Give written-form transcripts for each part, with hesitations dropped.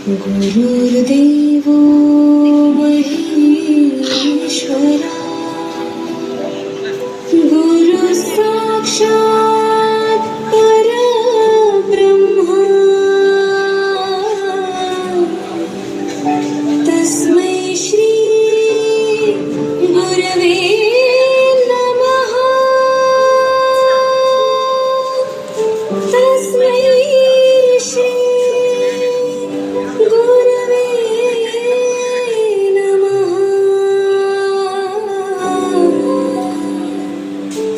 गुरुर्देवो महेश्वरा गुरु साक्षात् परब्रह्मा तस्मै श्री गुरवे नमः तस्मै श्री गुरवे नमः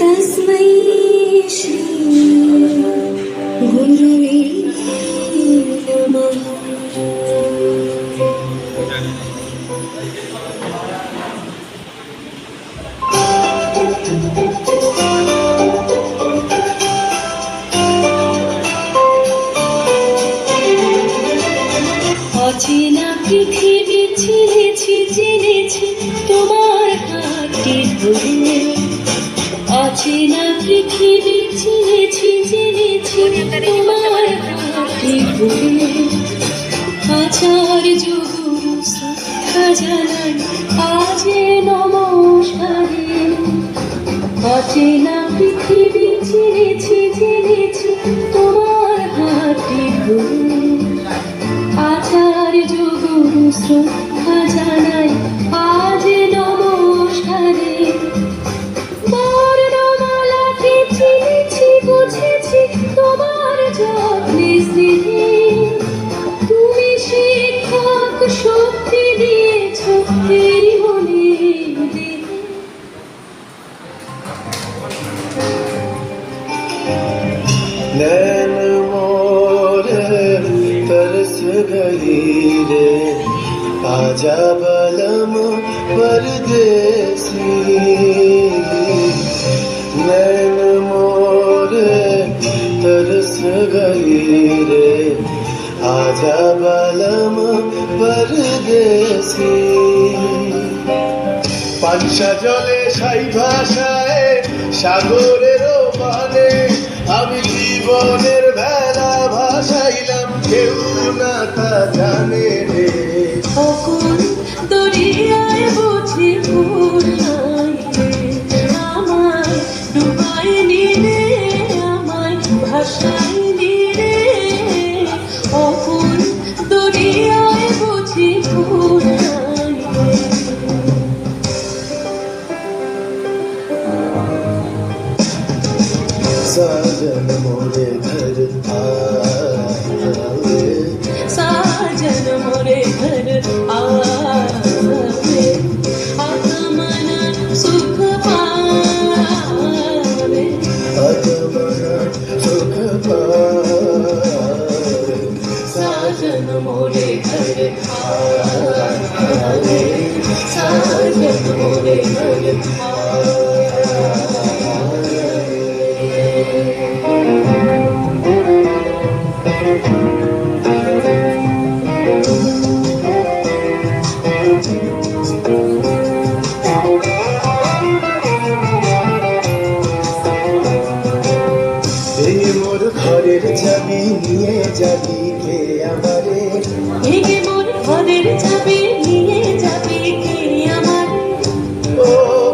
तस्मै श्री गुरवे नमः অচেনা পৃথিবী চিনেছি জেনেছি তোমার হাতটি ধরে অচেনা পৃথিবী চিনেছি জেনেছি তোমার হাতটি ধরে আচার্য গুরু শিক্ষা জানাই আজ নমস্কারে অচেনা পৃথিবী চিনেছি জেনেছি তোমার হাতটি ধরে আচার্য গুরু শ্রদ্ধা জানাই আজ নমস্কারে বর্ণমালাকে চিনেছি বুঝেছি তোমার যত্নে স্নেহে তুমি শিক্ষক শক্তি দিয়েছ এই মনে नैन मोरे तरस गई रे आजा बलम परदेसी नैन मोरे तरस गई रे आजा बलम परदेसी পাঞ্চা জলে সাই ভাষায় সাগরের পানে আমি জীবনের ভেলা ভাসাইলাম কেউ না তা জানে রে অকুল দরিয়ায় বুঝি আমায় ডুবাই নিলে আমায় ভাসাই নিলে অকুল দরিয়ায় বুঝি साजन मोरे घर आवे साजन मोरे घर आवे आगमन सुख पावे आगमन सुख पावे साजन मोरे घर आवे साजन मोरे घर आवे এই মোর ঘরের চাবি নিয়ে যাবি কে আমারে এই মোর ঘরের চাবি নিয়ে যাবি কে আমারে ও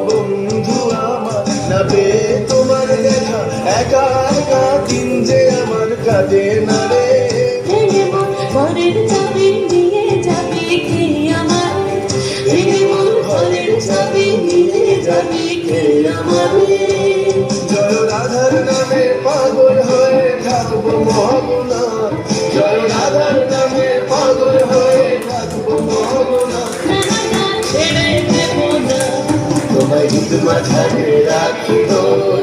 বন্ধু আমার না পেয়ে তোমার দেখা একা একা দিন যে আমার কাঁদে না রে এই মোর ঘরের চাবি নিয়ে যাবি কে আমারে এই মোর ঘরের চাবি নিয়ে যাবি কে আমারে জয় রাধার নামে পাগল হয়ে থাকবো মহগুনা জয় রাধার নামে পাগল হয়ে থাকবো মহগুনা ছেড়ে দেব না তোমায় হৃদ মাঝারে রাখিব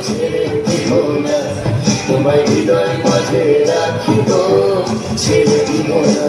ছেড়ে দিব না তোমায় হৃদয় মাঝে রাখিব ছেড়ে দিব না